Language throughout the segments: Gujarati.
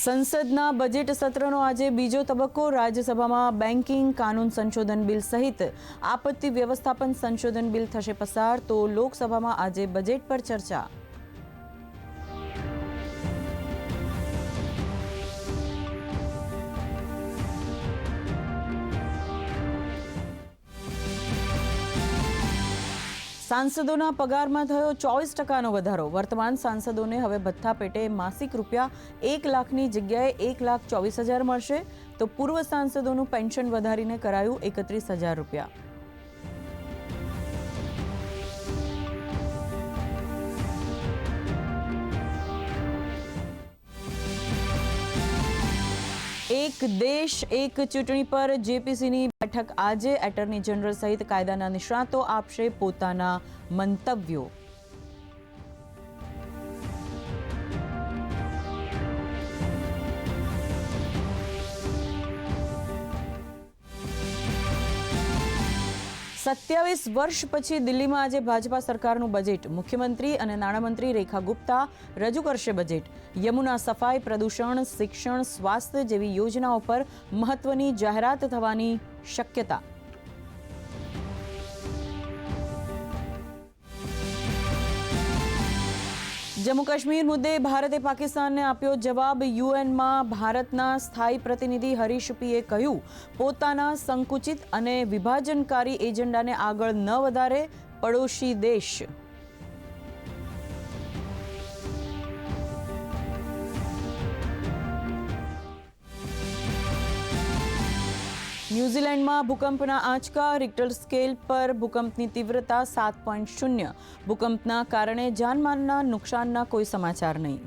સંસદના બજેટ સત્રનો આજે બીજો તબક્કો। રાજ્યસભામાં બેન્કિંગ કાનૂન સંશોધન બિલ સહિત આપત્તિ વ્યવસ્થાપન સંશોધન બિલ થશે પસાર, તો લોકસભામાં આજે બજેટ પર ચર્ચા। સાંસદોના પગારમાં થયો 24% વધારો। વર્તમાન સાંસદોને હવે ભથ્થા પેટે માસિક રૂપિયા 1 લાખની જગ્યાએ 1,24,000 મળશે, તો પૂર્વ સાંસદોનું પેન્શન વધારીને કરાયું 31,000 રૂપિયા। એક દેશ એક ચૂંટણી પર જેપીસીની બેઠક આજે। એટર્ની જનરલ સહિત કાયદાના નિષ્ણાતો આપશે પોતાના મંતવ્યો। સત્યાવીસ વર્ષ પછી દિલ્હીમાં આજે ભાજપા સરકારનું બજેટ। મુખ્યમંત્રી અને નાણામંત્રી રેખા ગુપ્તા રજૂ કરશે બજેટ। યમુના સફાઈ, પ્રદૂષણ, શિક્ષણ, સ્વાસ્થ્ય જેવી યોજનાઓ પર મહત્વની જાહેરાત થવાની શક્યતા। જમ્મુ કાશ્મીર મુદ્દે ભારતે પાકિસ્તાનને આપ્યો જવાબ। યુએનમાં ભારતના સ્થાયી પ્રતિનિધિ હરીશ પીએ કહ્યું, પોતાના સંકુચિત અને વિભાજનકારી એજન્ડાને આગળ ન વધારે પડોશી દેશ। ન્યૂઝીલેન્ડમાં ભૂકંપના આંચકા। રિક્ટર સ્કેલ પર ભૂકંપની તીવ્રતા 7.0। ભૂકંપના કારણે જાનમાલના નુકસાનના કોઈ સમાચાર નહીં।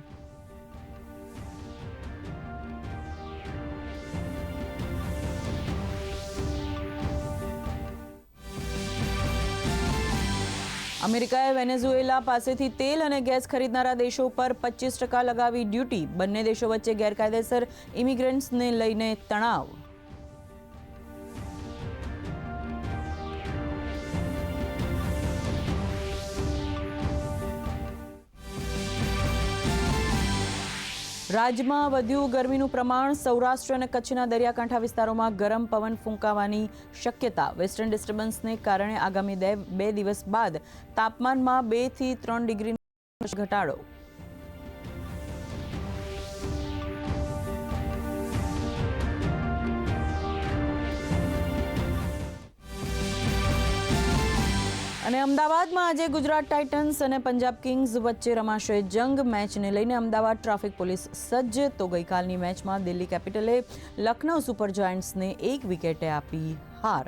અમેરિકાએ વેનેઝુએલા પાસેથી તેલ અને ગેસ ખરીદનારા દેશો પર 25% લગાવી ડ્યુટી। બંને દેશો વચ્ચે ગેરકાયદેસર ઇમિગ્રન્ટ્સને લઈને તણાવ। રાજ્યમાં વધ્યું ગરમીનું પ્રમાણ। સૌરાષ્ટ્ર અને કચ્છના દરિયાકાંઠા વિસ્તારોમાં ગરમ પવન ફૂંકાવાની શક્યતા। વેસ્ટર્ન ડિસ્ટર્બન્સને કારણે આગામી 2 દિવસ બાદ તાપમાનમાં 2 થી 3 ડિગ્રીનો ઘટાડો। અને અમદાવાદમાં આજે ગુજરાત ટાઇટન્સ અને પંજાબ કિંગ્સ વચ્ચે રમાશે જંગ। મેચને લઈને અમદાવાદ ટ્રાફિક પોલીસ સજ્જ, તો ગઈકાલની મેચમાં દિલ્હી કેપિટલે લખનઉ સુપર જાયન્ટ્સને 1 વિકેટે આપી હાર।